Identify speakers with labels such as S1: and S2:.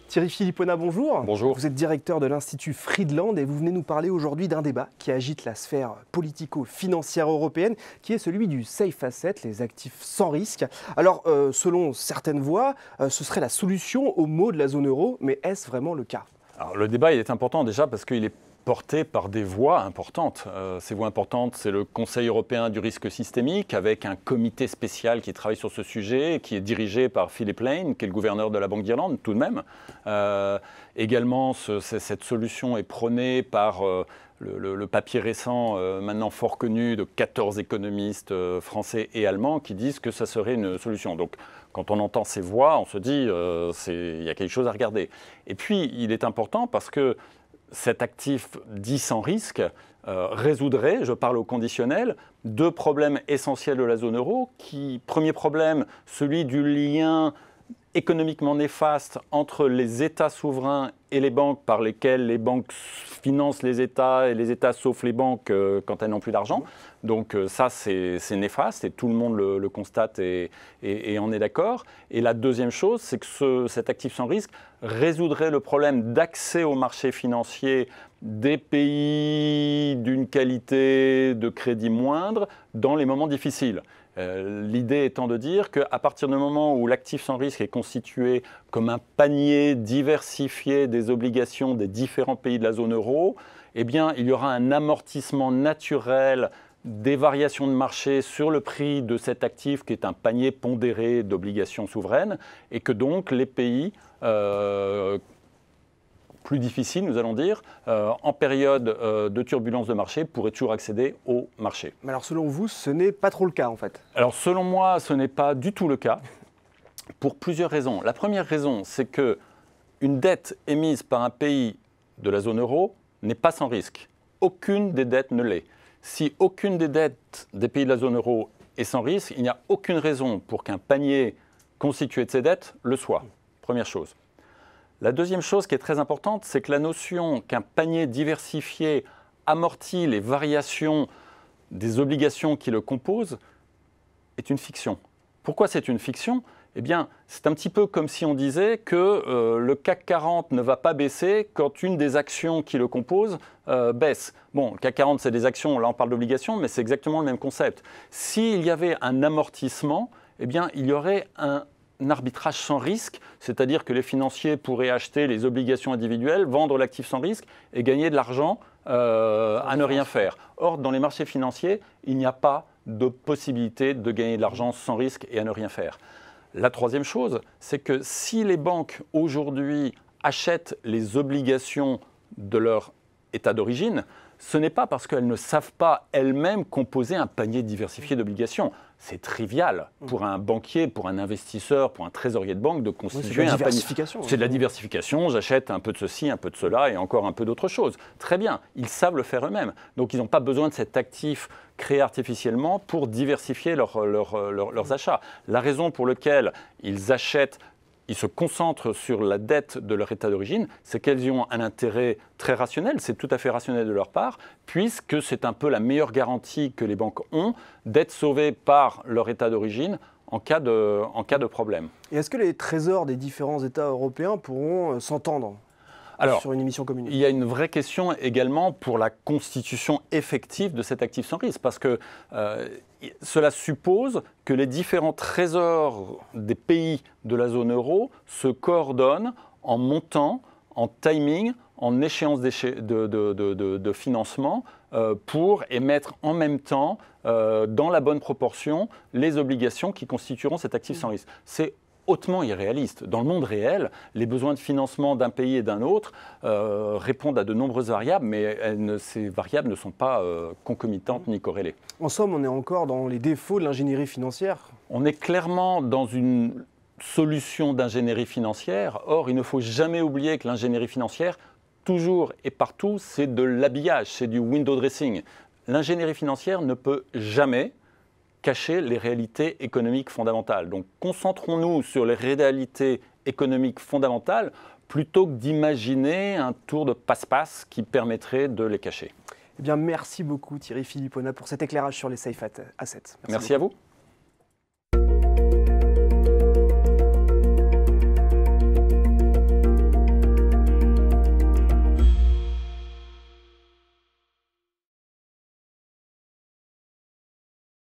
S1: Thierry Philippona, bonjour.
S2: Bonjour.
S1: Vous êtes directeur de l'Institut Friedland et vous venez nous parler aujourd'hui d'un débat qui agite la sphère politico-financière européenne, qui est celui du safe asset, les actifs sans risque. Alors, selon certaines voix, ce serait la solution aux maux de la zone euro, mais est-ce vraiment le cas?
S2: Alors, le débat il est important déjà parce qu'il est porté par des voix importantes. Ces voix importantes, c'est le Conseil européen du risque systémique, avec un comité spécial qui travaille sur ce sujet, qui est dirigé par Philip Lane, qui est le gouverneur de la Banque d'Irlande, tout de même. Également, cette solution est prônée par le papier récent, maintenant fort connu, de 14 économistes français et allemands, qui disent que ça serait une solution. Donc, quand on entend ces voix, on se dit il y a quelque chose à regarder. Et puis, il est important parce que cet actif dit sans risque résoudrait, je parle au conditionnel, deux problèmes essentiels de la zone euro. Premier problème, celui du lien économiquement néfaste entre les États souverains et les banques, par lesquels les banques financent les États et les États sauvent les banques quand elles n'ont plus d'argent. Donc ça, c'est néfaste et tout le monde le constate et en est d'accord. Et la deuxième chose, c'est que cet actif sans risque résoudrait le problème d'accès aux marchés financiers des pays d'une qualité de crédit moindre dans les moments difficiles. L'idée étant de dire qu'à partir du moment où l'actif sans risque est constitué comme un panier diversifié des obligations des différents pays de la zone euro, eh bien, il y aura un amortissement naturel des variations de marché sur le prix de cet actif qui est un panier pondéré d'obligations souveraines et que donc les pays plus difficiles, nous allons dire, en période de turbulence de marché, pourraient toujours accéder au marché.
S1: Mais alors selon vous, ce n'est pas trop le cas en fait?
S2: Alors selon moi, ce n'est pas du tout le cas, pour plusieurs raisons. La première raison, c'est qu'une dette émise par un pays de la zone euro n'est pas sans risque. Aucune des dettes ne l'est. Si aucune des dettes des pays de la zone euro est sans risque, il n'y a aucune raison pour qu'un panier constitué de ces dettes le soit. Première chose. La deuxième chose qui est très importante, c'est que la notion qu'un panier diversifié amortit les variations des obligations qui le composent est une fiction. Pourquoi c'est une fiction ? Eh bien, c'est un petit peu comme si on disait que le CAC 40 ne va pas baisser quand une des actions qui le composent baisse. Bon, le CAC 40, c'est des actions, là on parle d'obligations, mais c'est exactement le même concept. S'il y avait un amortissement, eh bien, il y aurait un arbitrage sans risque, c'est-à-dire que les financiers pourraient acheter les obligations individuelles, vendre l'actif sans risque et gagner de l'argent à ne rien faire. Or, dans les marchés financiers, il n'y a pas de possibilité de gagner de l'argent sans risque et à ne rien faire. La troisième chose, c'est que si les banques aujourd'hui achètent les obligations de leur état d'origine, ce n'est pas parce qu'elles ne savent pas elles-mêmes composer un panier diversifié d'obligations. C'est trivial pour un banquier, pour un investisseur, pour un trésorier de banque de constituer un panier. C'est de la diversification, j'achète un peu de ceci, un peu de cela et encore un peu d'autre chose. Très bien, ils savent le faire eux-mêmes. Donc ils n'ont pas besoin de cet actif créé artificiellement pour diversifier leurs achats. La raison pour laquelle ils achètent, ils se concentrent sur la dette de leur état d'origine, c'est qu'elles y ont un intérêt très rationnel, c'est tout à fait rationnel de leur part, puisque c'est un peu la meilleure garantie que les banques ont d'être sauvées par leur état d'origine en cas de problème.
S1: Et est-ce que les trésors des différents États européens pourront s'entendre sur une émission commune?
S2: Il y a une vraie question également pour la constitution effective de cet actif sans risque, parce que cela suppose que les différents trésors des pays de la zone euro se coordonnent en montant, en timing, en échéance de financement pour émettre en même temps, dans la bonne proportion, les obligations qui constitueront cet actif sans risque. C'est hautement irréaliste. Dans le monde réel, les besoins de financement d'un pays et d'un autre répondent à de nombreuses variables, mais ces variables ne sont pas concomitantes ni corrélées.
S1: En somme, on est encore dans les défauts de l'ingénierie financière? On
S2: est clairement dans une solution d'ingénierie financière. Or, il ne faut jamais oublier que l'ingénierie financière, toujours et partout, c'est de l'habillage, c'est du window dressing. L'ingénierie financière ne peut jamais cacher les réalités économiques fondamentales. Donc concentrons-nous sur les réalités économiques fondamentales plutôt que d'imaginer un tour de passe-passe qui permettrait de les cacher.
S1: Eh bien, merci beaucoup Thierry Philippona pour cet éclairage sur les safe assets.
S2: Merci à vous.